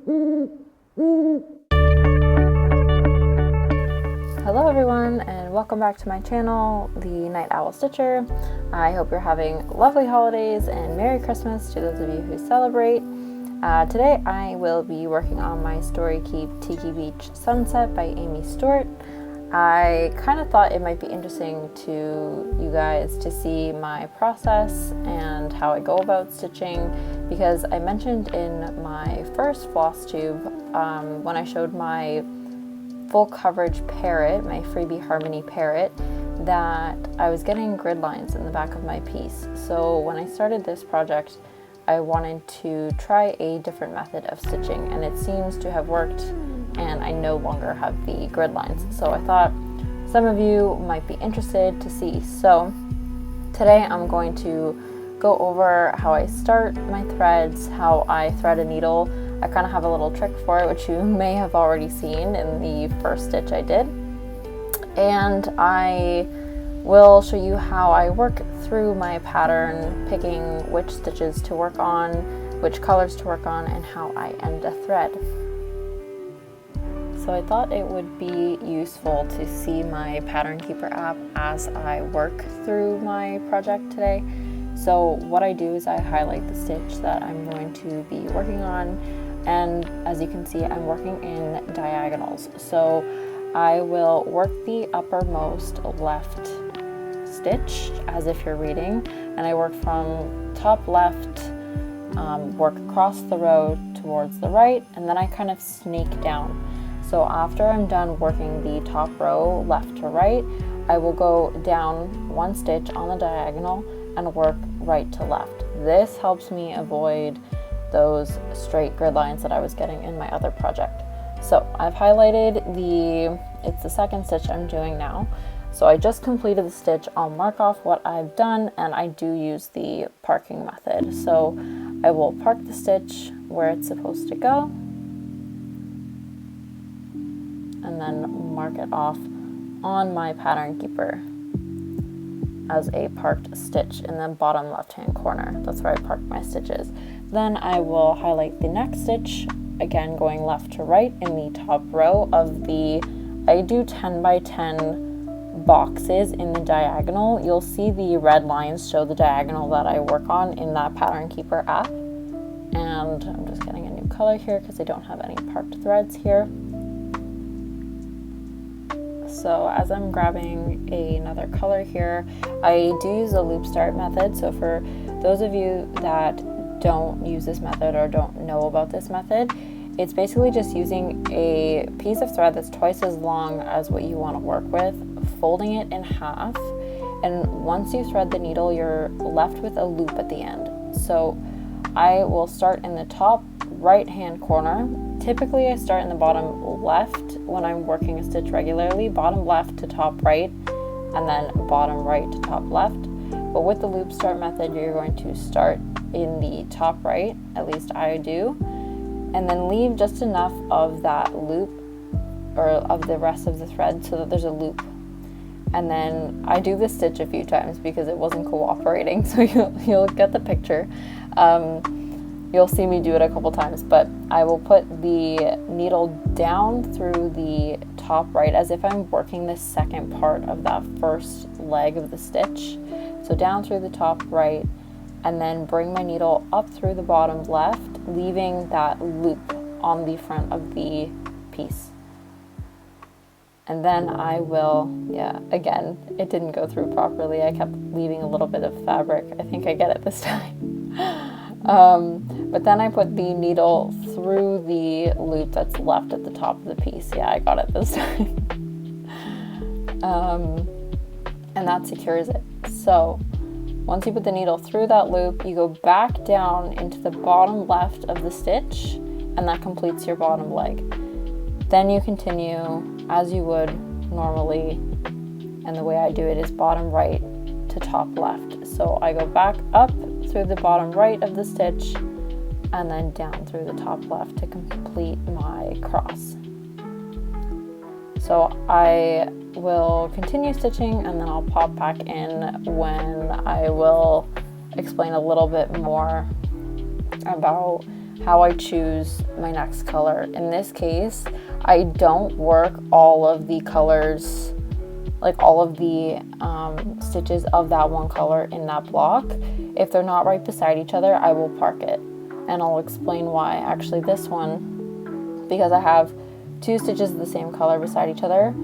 Hello everyone, and welcome back to my channel, The Night Owl Stitcher. I hope you're having lovely holidays and Merry Christmas to those of you who celebrate. Today I will be working on my Story Keep Tiki Beach Sunset by Amy Stewart. I kind of thought it might be interesting to you guys to see my process and how I go about stitching, because I mentioned in my first Flosstube when I showed my full coverage parrot, my freebie Harmony parrot, that I was getting grid lines in the back of my piece. So when I started this project, I wanted to try a different method of stitching, and it seems to have worked, and I no longer have the grid lines. So I thought some of you might be interested to see. So today I'm going to go over how I start my threads, how I thread a needle. I kind of have a little trick for it, which you may have already seen in the first stitch I did. And I will show you how I work through my pattern, picking which stitches to work on, which colors to work on, and how I end a thread. So I thought it would be useful to see my Pattern Keeper app as I work through my project today. So what I do is I highlight the stitch that I'm going to be working on, and as you can see, I'm working in diagonals. So I will work the uppermost left stitch as if you're reading, and I work from top left, work across the row towards the right, and then I kind of snake down. So after I'm done working the top row left to right, I will go down one stitch on the diagonal and work right to left. This helps me avoid those straight grid lines that I was getting in my other project. So I've highlighted it's the second stitch I'm doing now. So I just completed the stitch. I'll mark off what I've done, and I do use the parking method. So I will park the stitch where it's supposed to go, and then mark it off on my Pattern Keeper as a parked stitch in the bottom left hand corner. That's where I park my stitches. Then I will highlight the next stitch, again going left to right in the top row of I do 10 by 10 boxes in the diagonal. You'll see the red lines show the diagonal that I work on in that Pattern Keeper app. And I'm just getting a new color here because I don't have any parked threads here. So as I'm grabbing another color here, I do use a loop start method. So for those of you that don't use this method or don't know about this method, it's basically just using a piece of thread that's twice as long as what you want to work with, folding it in half, and once you thread the needle, you're left with a loop at the end. So I will start in the top right hand corner. Typically I start in the bottom left when I'm working a stitch regularly, bottom left to top right, and then bottom right to top left. But with the loop start method, you're going to start in the top right, at least I do, and then leave just enough of that loop or of the rest of the thread so that there's a loop. And then I do this stitch a few times because it wasn't cooperating, so you'll get the picture. You'll see me do it a couple times, but I will put the needle down through the top right as if I'm working the second part of that first leg of the stitch. So down through the top right, and then bring my needle up through the bottom left, leaving that loop on the front of the piece. And then I will, again, it didn't go through properly. I kept leaving a little bit of fabric. I think I get it this time. But then I put the needle through the loop that's left at the top of the piece. Yeah, I got it this time. And that secures it. So once you put the needle through that loop, you go back down into the bottom left of the stitch, and that completes your bottom leg. Then you continue as you would normally, and the way I do it is bottom right to top left. So I go back up through the bottom right of the stitch and then down through the top left to complete my cross. So I will continue stitching, and then I'll pop back in when I will explain a little bit more about how I choose my next color. In this case, I don't work all of the colors, like all of the stitches of that one color in that block. If they're not right beside each other, I will park it, and I'll explain why. Actually, this one, because I have 2 stitches of the same color beside each other,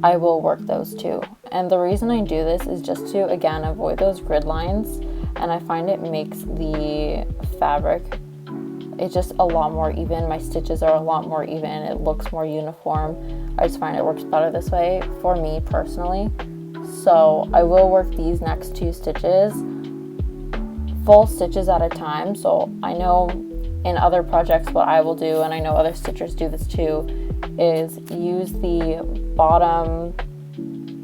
I will work those too. And the reason I do this is just to, again, avoid those grid lines, and I find it makes the fabric, it's just a lot more even. My stitches are a lot more even. It looks more uniform. I just find it works better this way for me personally. So I will work these next 2 stitches full stitches at a time. So I know in other projects what I will do, and I know other stitchers do this too, is use the bottom,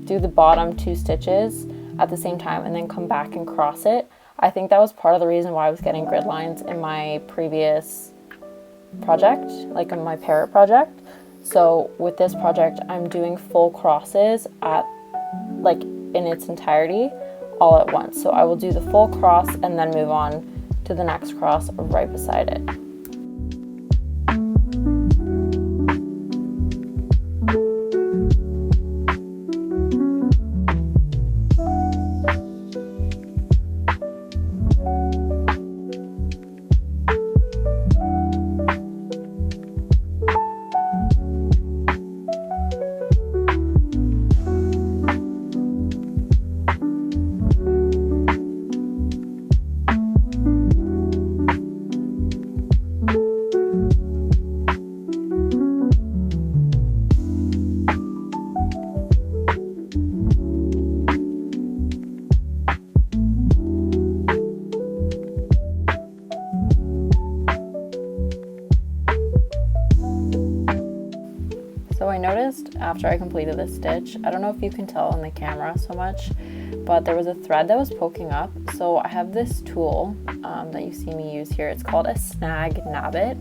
do the bottom 2 stitches at the same time and then come back and cross it. I think that was part of the reason why I was getting grid lines in my previous project, like in my parrot project. So with this project, I'm doing full crosses at, like, in its entirety all at once. So I will do the full cross and then move on to the next cross right beside it. So I noticed after I completed this stitch, I don't know if you can tell in the camera so much, but there was a thread that was poking up. So I have this tool that you see me use here. It's called a snag nabit.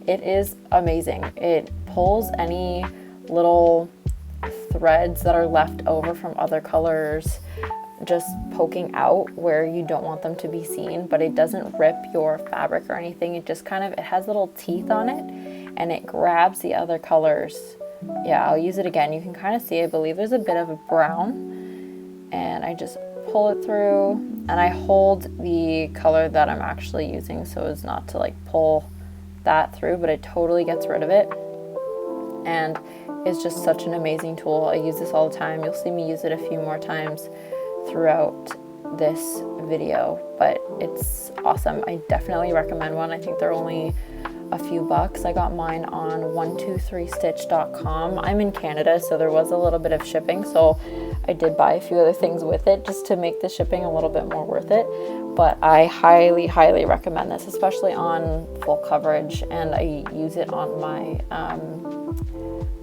It is amazing. It pulls any little threads that are left over from other colors just poking out where you don't want them to be seen, but it doesn't rip your fabric or anything. It just kind of, it has little teeth on it and it grabs the other colors. Yeah, I'll use it again. You can kind of see, I believe there's a bit of a brown, and I just pull it through and I hold the color that I'm actually using so as not to like pull that through, but it totally gets rid of it. And it's just such an amazing tool. I use this all the time. You'll see me use it a few more times throughout this video, but it's awesome. I definitely recommend one. I think they're only a few bucks. I got mine on 123stitch.com. I'm in Canada, so there was a little bit of shipping, so I did buy a few other things with it just to make the shipping a little bit more worth it. But I highly recommend this, especially on full coverage, and I use it on my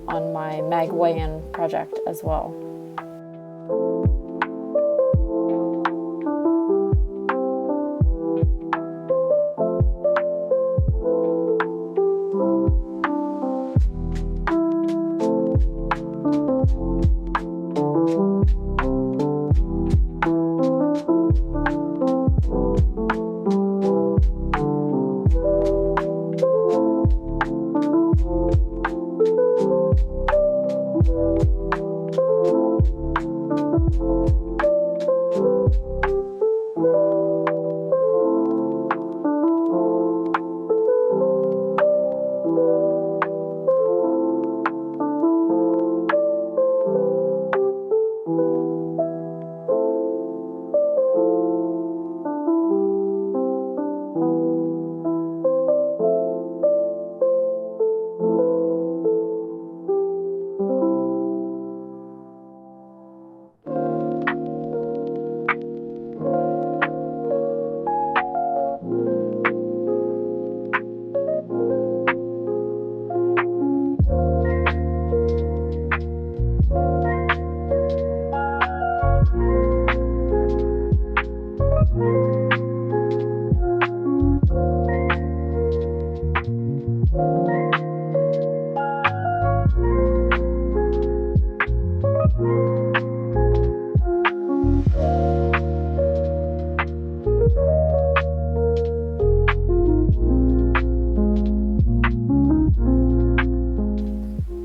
Magwayan project as well.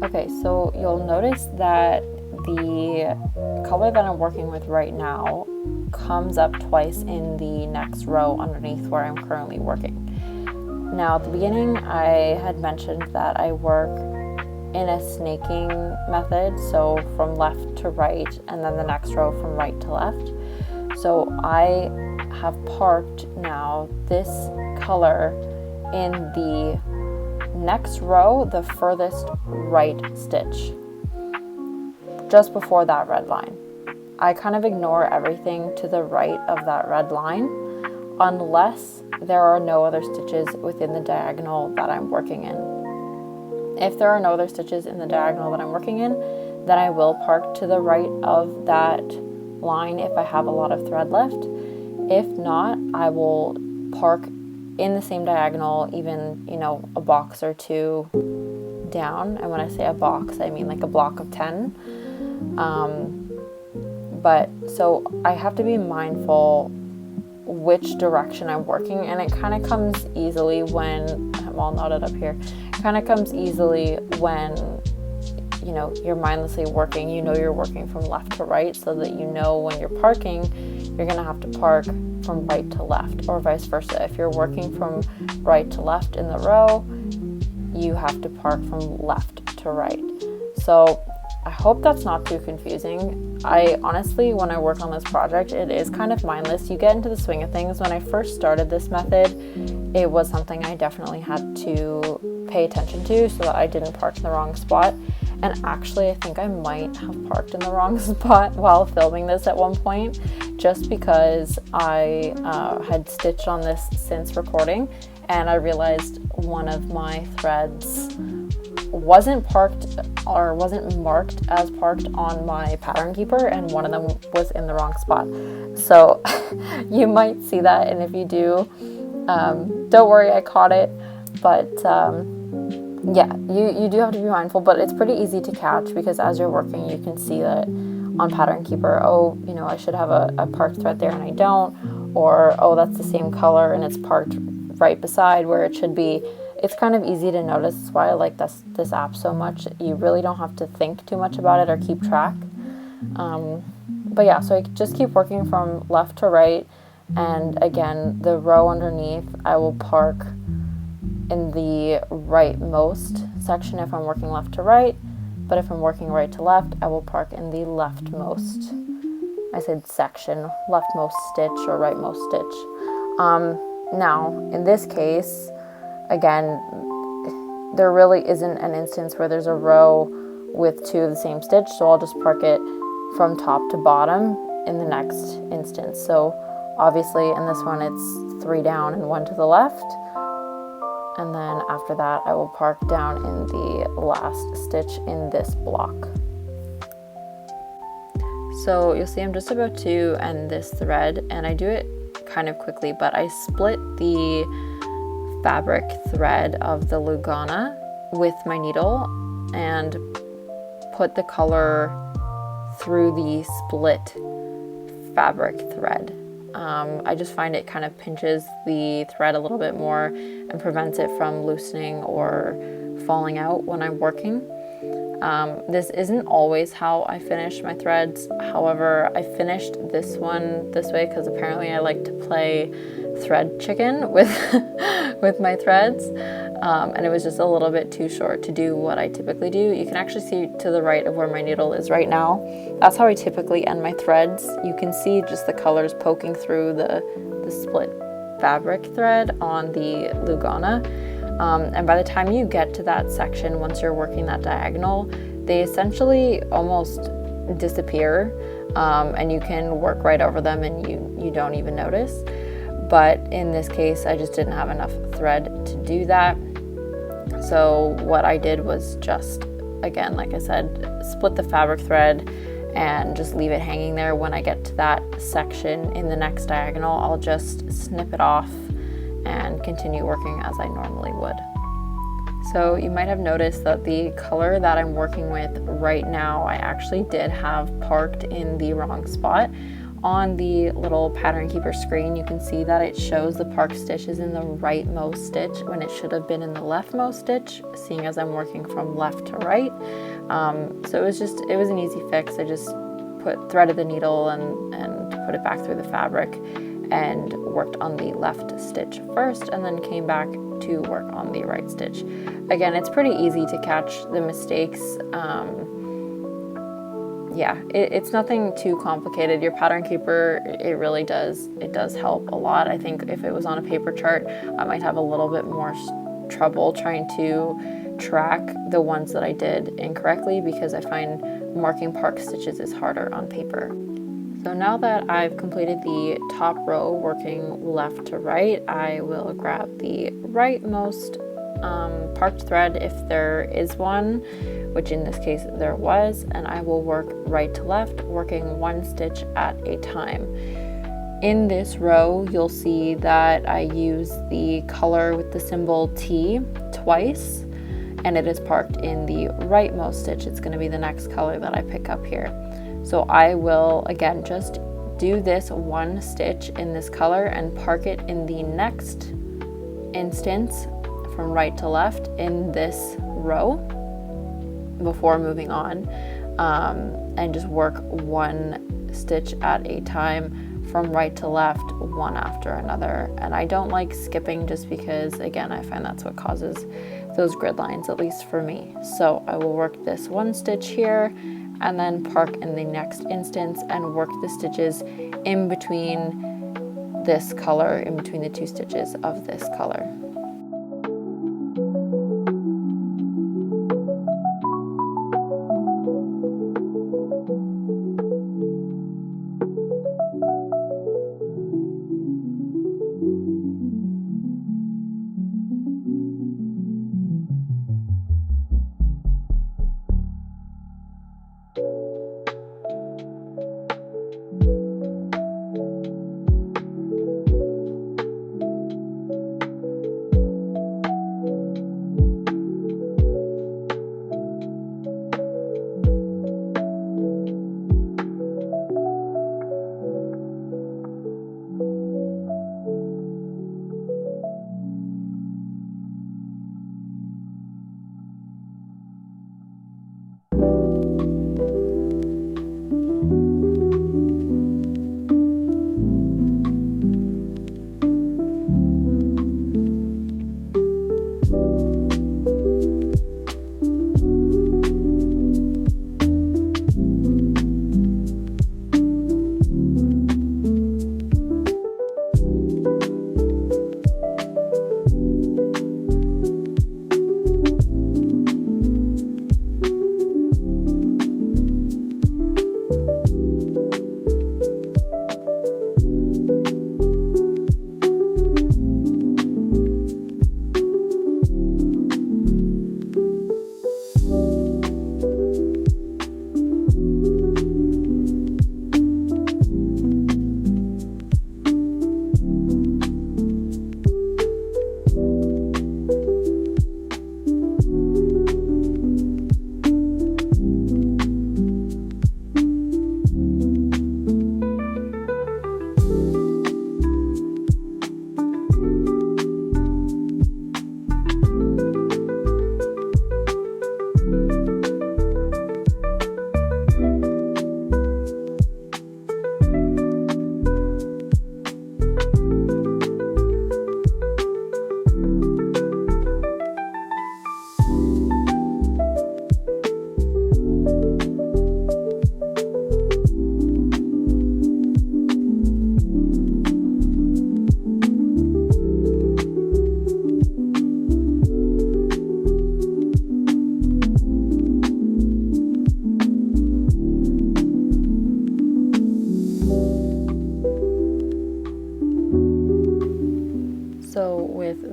Okay, so you'll notice that the color that I'm working with right now comes up twice in the next row underneath where I'm currently working. Now, at the beginning, I had mentioned that I work in a snaking method, so from left to right, and then the next row from right to left. So I have parked now this color in the next row, the furthest right stitch, just before that red line. I kind of ignore everything to the right of that red line unless there are no other stitches within the diagonal that I'm working in. If there are no other stitches in the diagonal that I'm working in, then I will park to the right of that line if I have a lot of thread left. If not, I will park in the same diagonal, even, a box or two down. And when I say a box, I mean like a block of 10. But so I have to be mindful which direction I'm working, and it kind of comes easily when, I'll knot it up here, it kind of comes easily when, you're mindlessly working, you're working from left to right, so that when you're parking, you're going to have to park from right to left, or vice versa. If you're working from right to left in the row, you have to park from left to right. So I hope that's not too confusing. I honestly, when I work on this project, it is kind of mindless. You get into the swing of things. When I first started this method, it was something I definitely had to pay attention to so that I didn't park in the wrong spot. And actually, I think I might have parked in the wrong spot while filming this at one point, just because I had stitched on this since recording, and I realized one of my threads wasn't marked as parked on my pattern keeper, and one of them was in the wrong spot. So you might see that, and if you do, don't worry, I caught it. But yeah, you do have to be mindful, but it's pretty easy to catch, because as you're working, you can see that on pattern keeper, I should have a parked thread there and I don't, or that's the same color and it's parked right beside where it should be. It's kind of easy to notice. That's why I like this app so much. You really don't have to think too much about it or keep track. But yeah, so I just keep working from left to right, and again, the row underneath, I will park in the rightmost section if I'm working left to right, but if I'm working right to left, I will park in the leftmost, I said section, leftmost stitch or rightmost stitch. Now, in this case, again, there really isn't an instance where there's a row with two of the same stitch, so I'll just park it from top to bottom in the next instance. So obviously in this one it's 3 down and 1 to the left, and then after that I will park down in the last stitch in this block. So you'll see I'm just about to end this thread, and I do it kind of quickly, but I split the fabric thread of the Lugana with my needle and put the color through the split fabric thread. I just find it kind of pinches the thread a little bit more and prevents it from loosening or falling out when I'm working. This isn't always how I finish my threads. However, I finished this one this way because apparently I like to play thread chicken with with my threads, and it was just a little bit too short to do what I typically do. You can actually see to the right of where my needle is right now. That's how I typically end my threads. You can see just the colors poking through the split fabric thread on the Lugana. And by the time you get to that section, once you're working that diagonal, they essentially almost disappear, and you can work right over them and you don't even notice. But in this case, I just didn't have enough thread to do that. So what I did was just, again, like I said, split the fabric thread and just leave it hanging there. When I get to that section in the next diagonal, I'll just snip it off and continue working as I normally would. So you might have noticed that the color that I'm working with right now, I actually did have parked in the wrong spot. On the little pattern keeper screen, you can see that it shows the park stitch is in the rightmost stitch when it should have been in the leftmost stitch, seeing as I'm working from left to right. So it was an easy fix. I just threaded the needle and put it back through the fabric and worked on the left stitch first, and then came back to work on the right stitch. Again, it's pretty easy to catch the mistakes. Yeah, it's nothing too complicated. Your pattern keeper, it does help a lot. I think if it was on a paper chart, I might have a little bit more trouble trying to track the ones that I did incorrectly, because I find marking park stitches is harder on paper. So now that I've completed the top row working left to right, I will grab the rightmost parked thread if there is one, which in this case there was, and I will work right to left, working one stitch at a time. In this row, you'll see that I use the color with the symbol T twice, and it is parked in the rightmost stitch. It's going to be the next color that I pick up here. So I will, again, just do this one stitch in this color and park it in the next instance from right to left in this row before moving on, and just work one stitch at a time from right to left, one after another. And I don't like skipping, just because, again, I find that's what causes those grid lines, at least for me. So I will work this one stitch here and then park in the next instance and work the stitches in between this color, in between the two stitches of this color.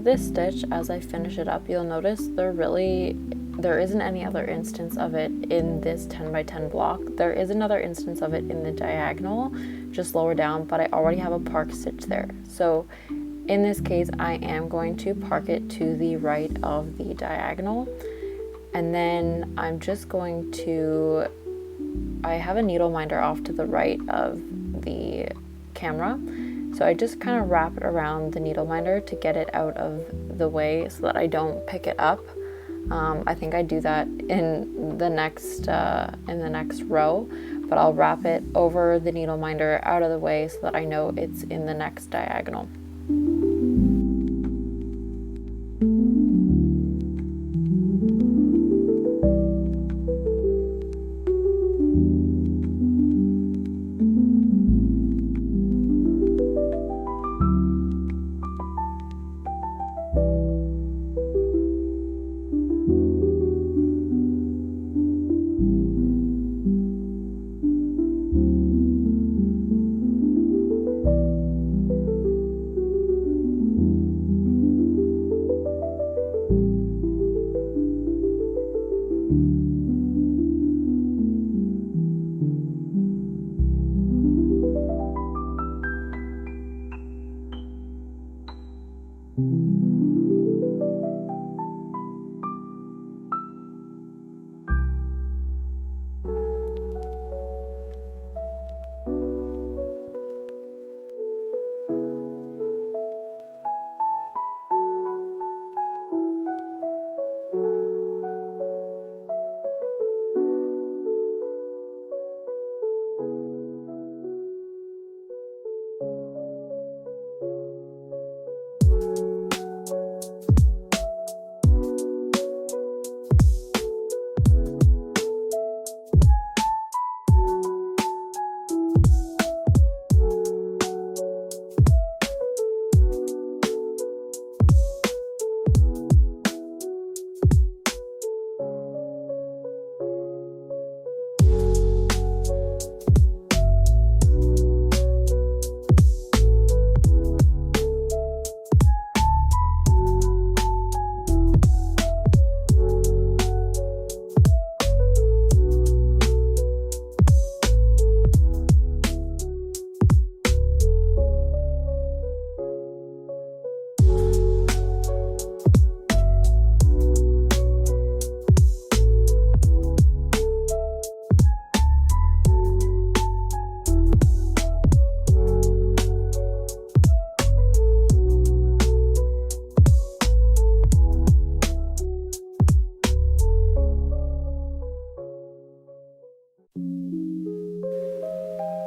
This stitch, as I finish it up, you'll notice there isn't any other instance of it in this 10 by 10 block. There is another instance of it in the diagonal just lower down, but I already have a park stitch there. So in this case, I am going to park it to the right of the diagonal, and then I'm just going to, I have a needle minder off to the right of the camera. So I just kind of wrap it around the needle minder to get it out of the way so that I don't pick it up. I think I do that in the next row, but I'll wrap it over the needle minder out of the way so that I know it's in the next diagonal.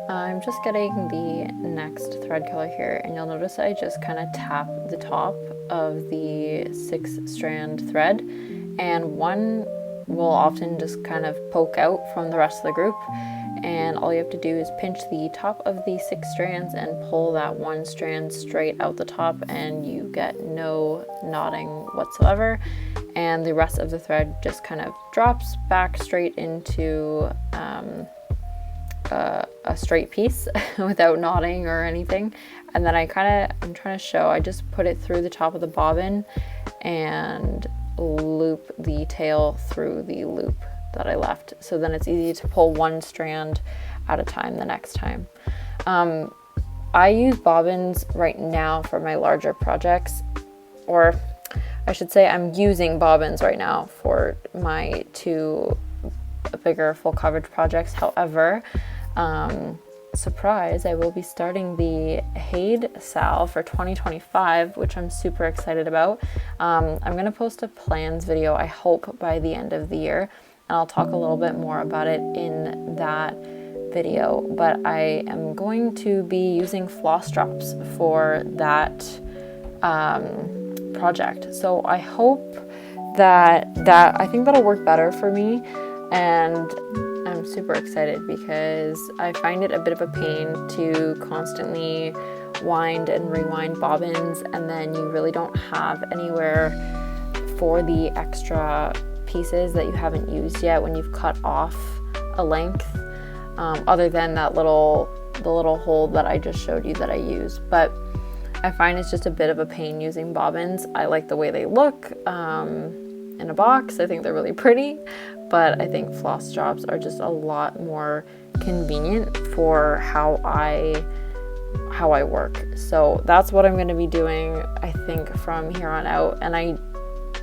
I'm just getting the next thread color here, and you'll notice I just kind of tap the top of the 6-strand thread, and one will often just kind of poke out from the rest of the group, and all you have to do is pinch the top of the 6 strands and pull that one strand straight out the top, and you get no knotting whatsoever, and the rest of the thread just kind of drops back straight into a straight piece without knotting or anything. And then I'm trying to show, I just put it through the top of the bobbin and loop the tail through the loop that I left, so then it's easy to pull one strand at a time the next time. I use bobbins right now for my larger projects, or I should say I'm using bobbins right now for my 2 bigger full coverage projects. However, surprise, I will be starting the Haid Sal for 2025, which I'm super excited about. I'm going to post a plans video, I hope, by the end of the year, and I'll talk a little bit more about it in that video, but I am going to be using floss drops for that project. So I hope that I think that'll work better for me, and I'm super excited because I find it a bit of a pain to constantly wind and rewind bobbins, and then you really don't have anywhere for the extra pieces that you haven't used yet when you've cut off a length, other than the little hole that I just showed you that I use. But I find it's just a bit of a pain using bobbins. I like the way they look in a box. I think they're really pretty, but I think floss drops are just a lot more convenient for how I work. So that's what I'm going to be doing, I think, from here on out. And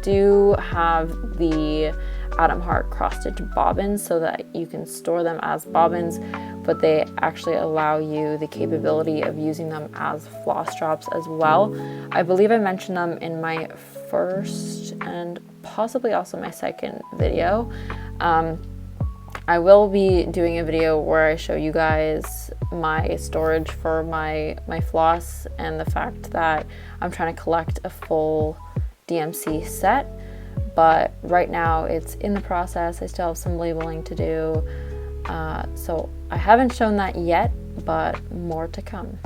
do have the Atom Heart cross stitch bobbins so that you can store them as bobbins, but they actually allow you the capability of using them as floss drops as well. I believe I mentioned them in my first and possibly also my second video. I will be doing a video where I show you guys my storage for my floss and the fact that I'm trying to collect a full DMC set, but right now it's in the process. I still have some labeling to do, so I haven't shown that yet, but more to come.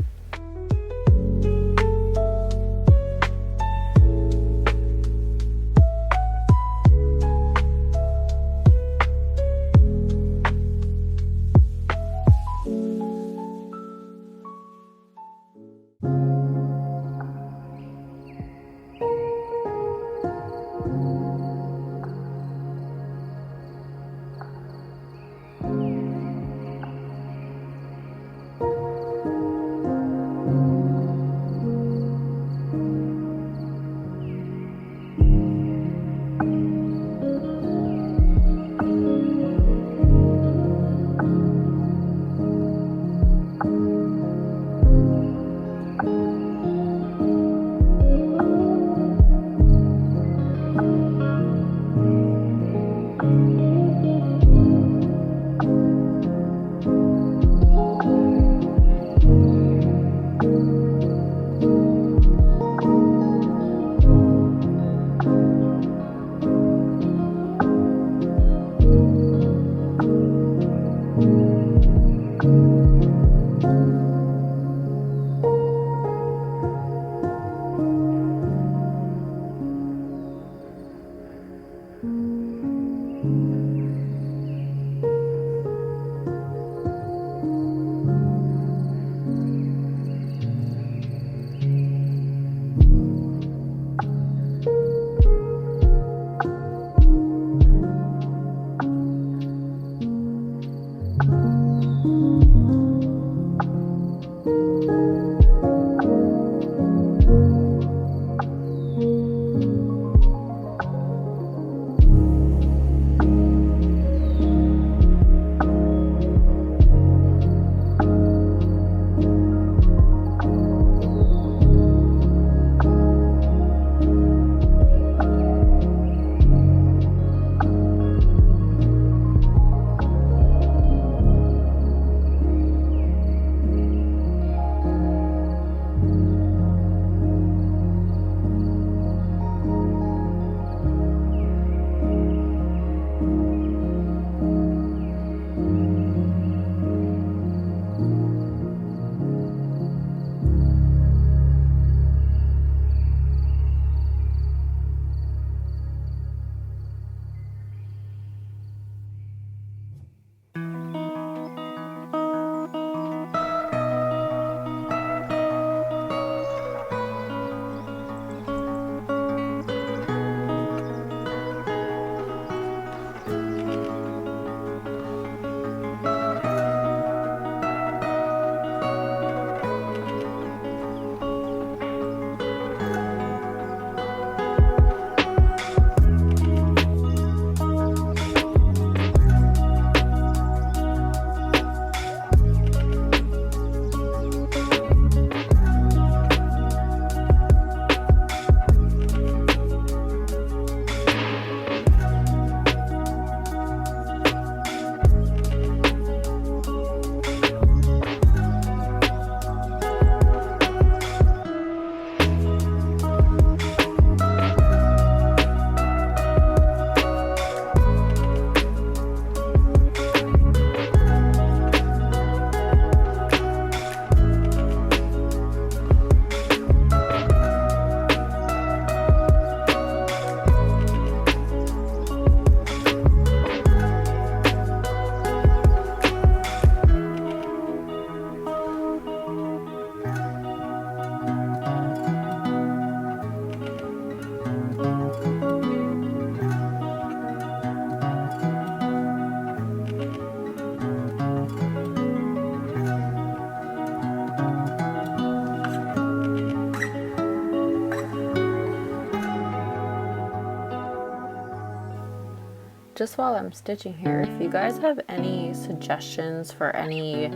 just while I'm stitching here, if you guys have any suggestions for any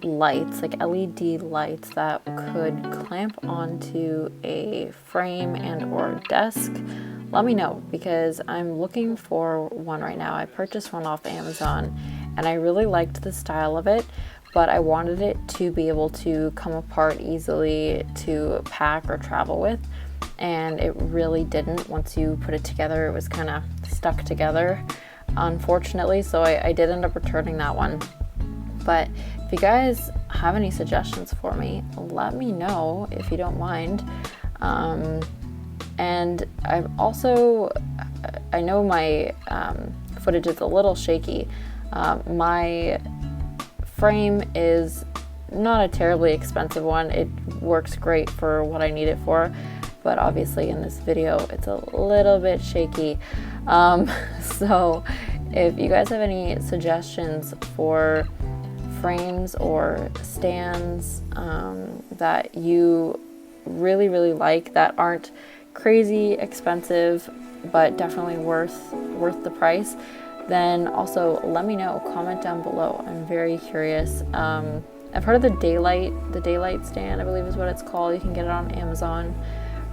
lights, like LED lights that could clamp onto a frame and or desk, let me know, because I'm looking for one right now. I purchased one off Amazon and I really liked the style of it, but I wanted it to be able to come apart easily to pack or travel with, and it really didn't. Once you put it together, it was kind of stuck together, unfortunately, so I did end up returning that one. But if you guys have any suggestions for me, let me know if you don't mind. And I've also, I know my footage is a little shaky. My frame is not a terribly expensive one. It works great for what I need it for, but obviously in this video it's a little bit shaky. So if you guys have any suggestions for frames or stands that you really like, that aren't crazy expensive but definitely worth the price, then also let me know. Comment down below. I'm very curious. I've heard of the daylight stand, I believe is what it's called. You can get it on Amazon.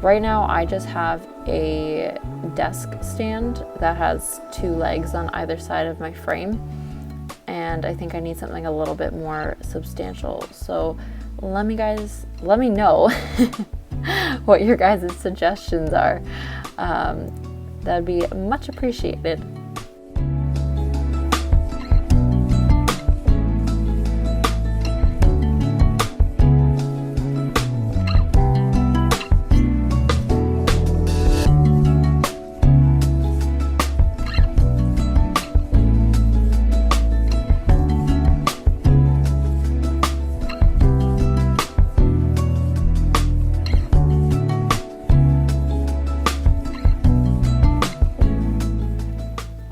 Right now I just have a desk stand that has 2 legs on either side of my frame, and I think I need something a little bit more substantial. So let me know what your guys' suggestions are. That'd be much appreciated.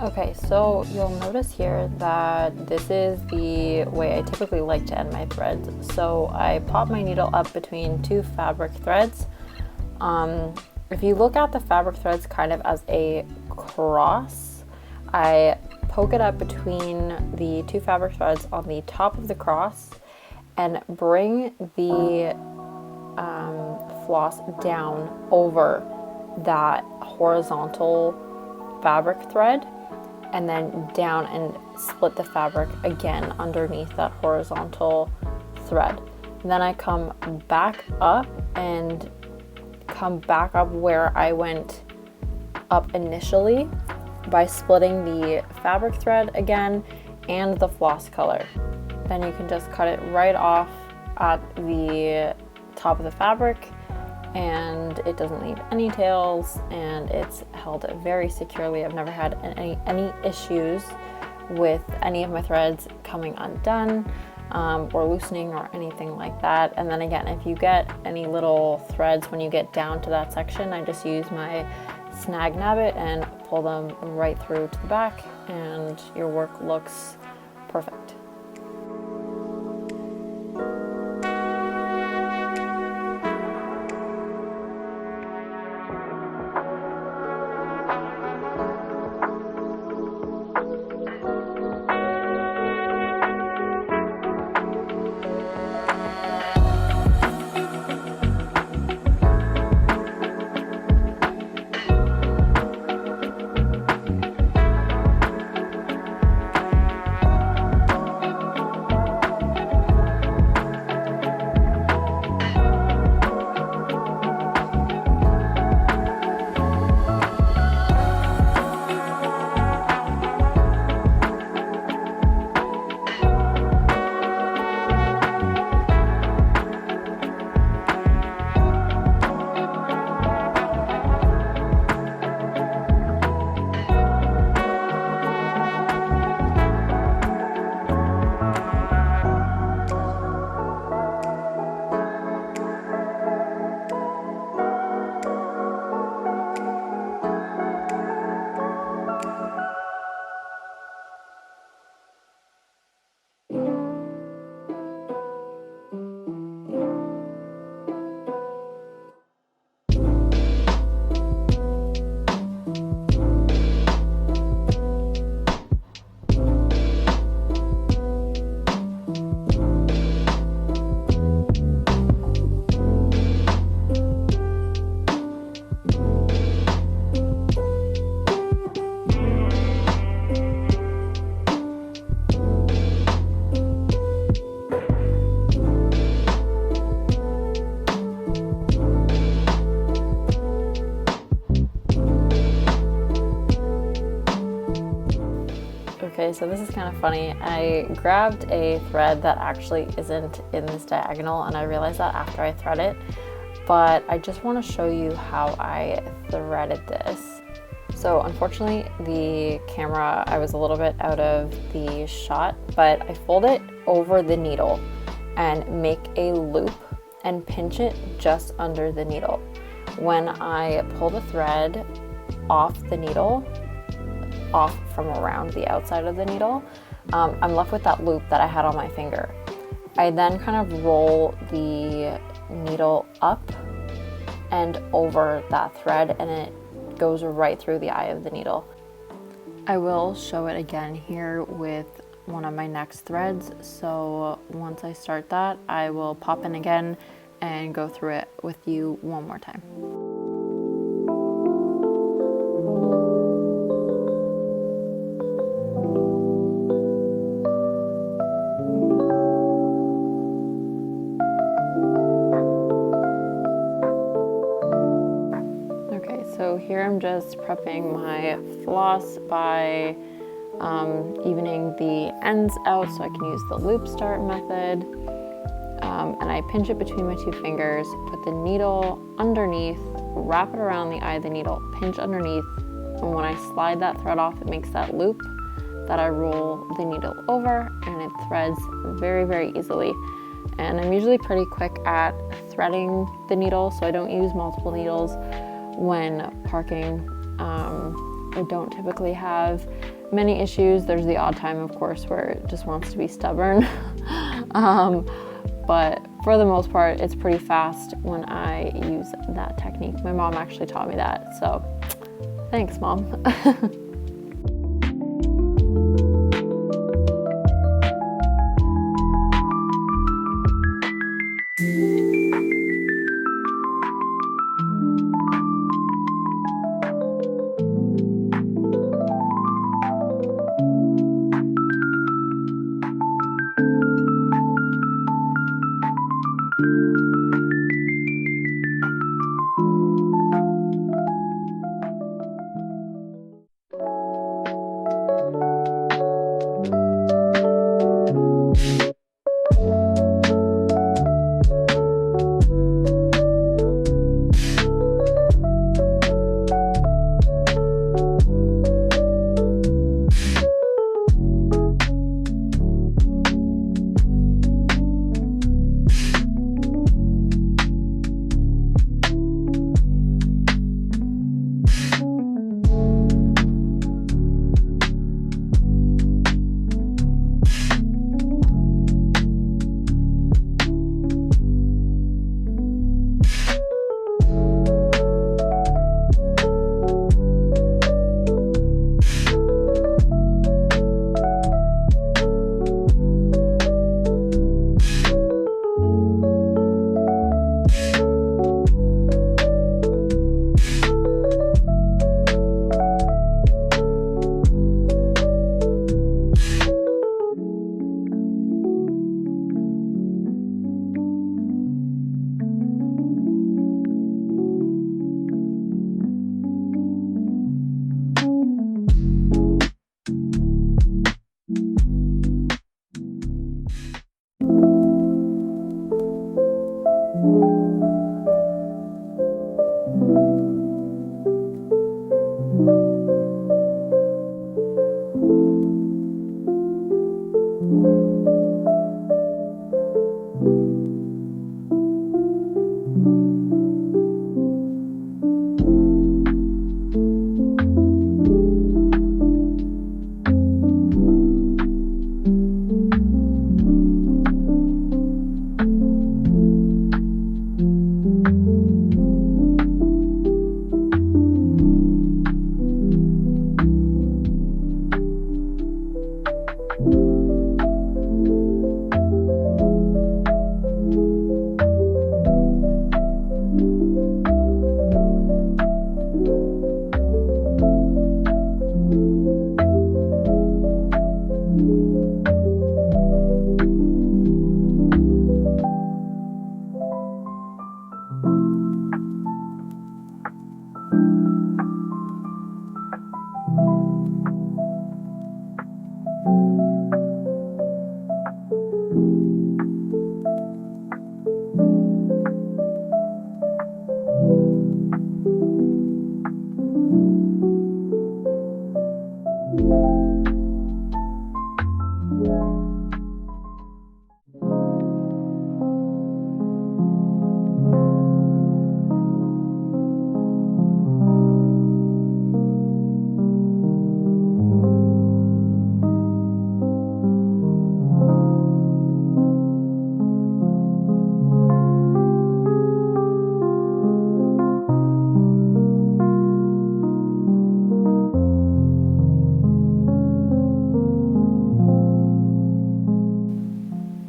Okay, so you'll notice here that this is the way I typically like to end my threads. So I pop my needle up between 2 fabric threads. If you look at the fabric threads kind of as a cross, I poke it up between the 2 fabric threads on the top of the cross and bring the floss down over that horizontal fabric thread, and then down and split the fabric again underneath that horizontal thread. And then I come back up where I went up initially by splitting the fabric thread again and the floss color. Then you can just cut it right off at the top of the fabric, and it doesn't leave any tails, and it's held very securely. I've never had any issues with any of my threads coming undone or loosening or anything like that. And then again, if you get any little threads when you get down to that section, I just use my snag nabit and pull them right through to the back, and your work looks perfect. Okay, so this is kind of funny. I grabbed a thread that actually isn't in this diagonal, and I realized that after I thread it, but I just want to show you how I threaded this. So unfortunately, the camera, I was a little bit out of the shot, but I fold it over the needle and make a loop and pinch it just under the needle. When I pull the thread off the needle, off from around the outside of the needle, I'm left with that loop that I had on my finger. I then kind of roll the needle up and over that thread, and it goes right through the eye of the needle. I will show it again here with one of my next threads. So once I start that, I will pop in again and go through it with you one more time. So here I'm just prepping my floss by evening the ends out so I can use the loop start method. And I pinch it between my two fingers, put the needle underneath, wrap it around the eye of the needle, pinch underneath, and when I slide that thread off, it makes that loop that I roll the needle over, and it threads very, very easily. And I'm usually pretty quick at threading the needle, so I don't use multiple needles when parking. I don't typically have many issues. There's the odd time, of course, where it just wants to be stubborn. But for the most part, it's pretty fast when I use that technique. My mom actually taught me that, so thanks, Mom.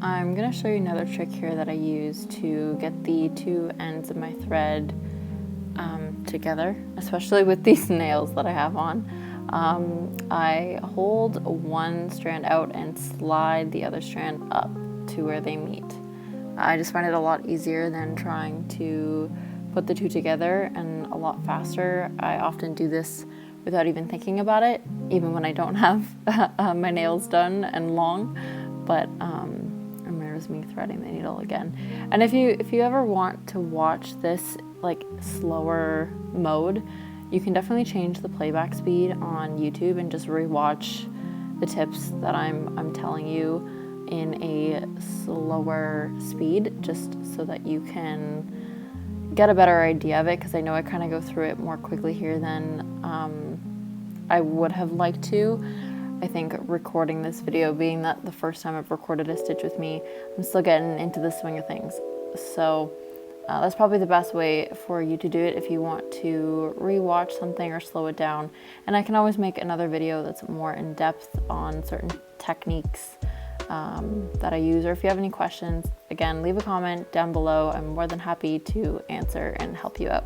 I'm going to show you another trick here that I use to get the two ends of my thread together, especially with these nails that I have on. I hold one strand out and slide the other strand up to where they meet. I just find it a lot easier than trying to put the two together, and a lot faster. I often do this without even thinking about it, even when I don't have my nails done and long. But there's me threading the needle again. And if you ever want to watch this like slower mode, you can definitely change the playback speed on YouTube and just rewatch the tips that I'm telling you in a slower speed, just so that you can get a better idea of it, because I know I kind of go through it more quickly here than I would have liked to. I think recording this video, being that the first time I've recorded a stitch with me, I'm still getting into the swing of things. So that's probably the best way for you to do it if you want to rewatch something or slow it down. And I can always make another video that's more in depth on certain techniques that I use. Or if you have any questions, again, leave a comment down below. I'm more than happy to answer and help you out.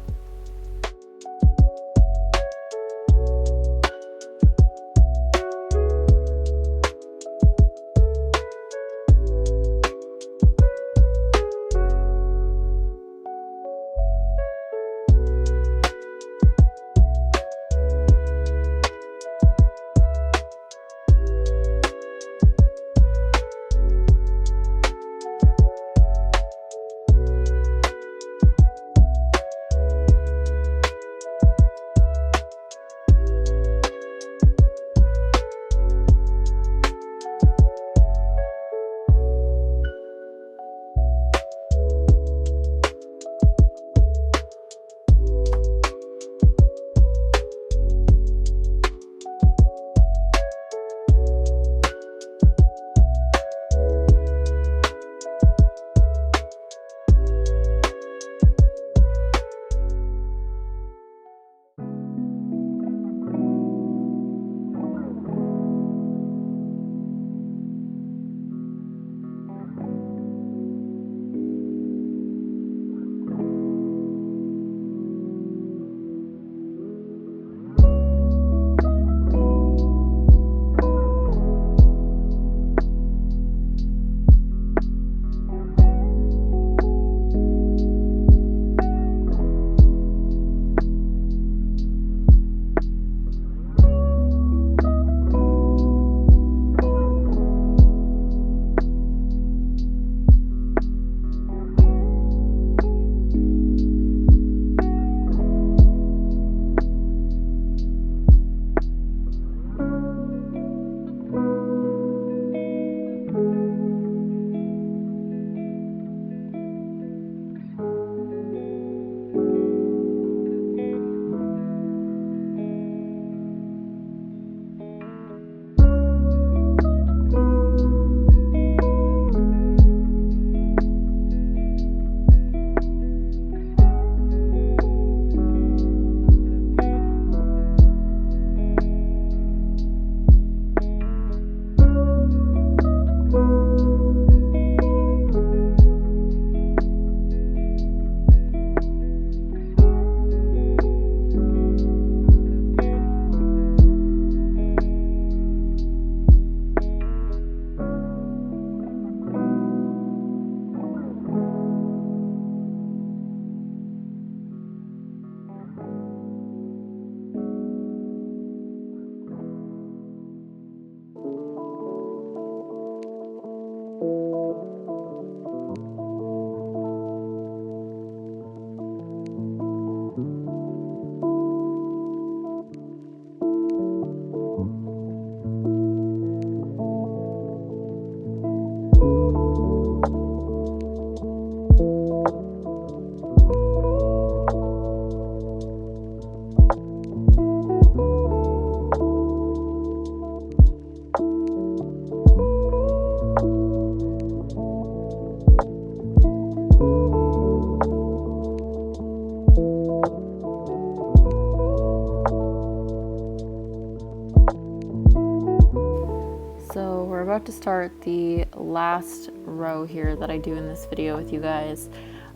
So we're about to start the last row here that I do in this video with you guys.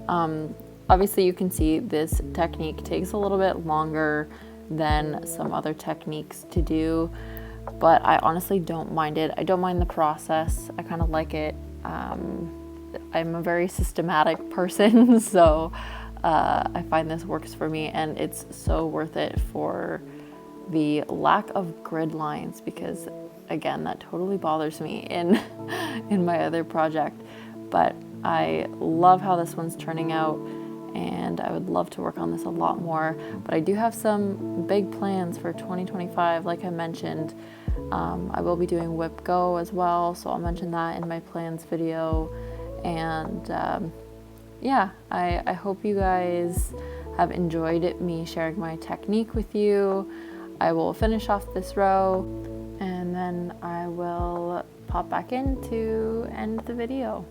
Obviously you can see this technique takes a little bit longer than some other techniques to do, but I honestly don't mind it. I don't mind the process. I kind of like it. I'm a very systematic person, so I find this works for me, and it's so worth it for the lack of grid lines, because again, that totally bothers me in my other project. But I love how this one's turning out, and I would love to work on this a lot more. But I do have some big plans for 2025. Like I mentioned, I will be doing Whip Go as well, so I'll mention that in my plans video. And yeah, I hope you guys have enjoyed me sharing my technique with you. I will finish off this row, and then I will pop back in to end the video.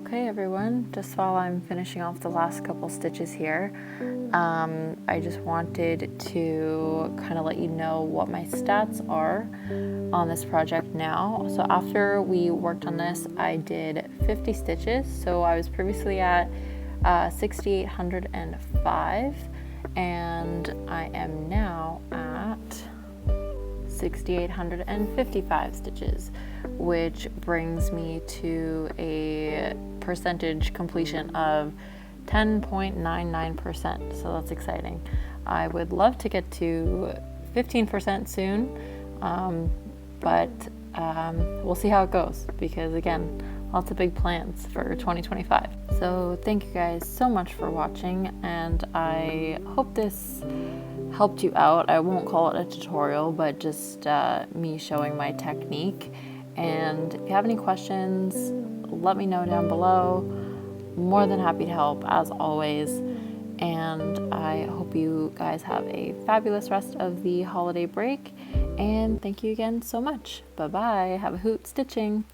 Okay everyone, just while I'm finishing off the last couple stitches here, I just wanted to kind of let you know what my stats are on this project now. So after we worked on this, I did 50 stitches. So I was previously at 6,805 and I am now at 6,855 stitches, which brings me to a percentage completion of 10.99%. So that's exciting. I would love to get to 15% soon, but we'll see how it goes, because again, lots of big plans for 2025. So thank you guys so much for watching, and I hope this helped you out. I won't call it a tutorial, but just me showing my technique. And if you have any questions, let me know down below. More than happy to help, as always. And I hope you guys have a fabulous rest of the holiday break. And thank you again so much. Bye bye. Have a hoot stitching.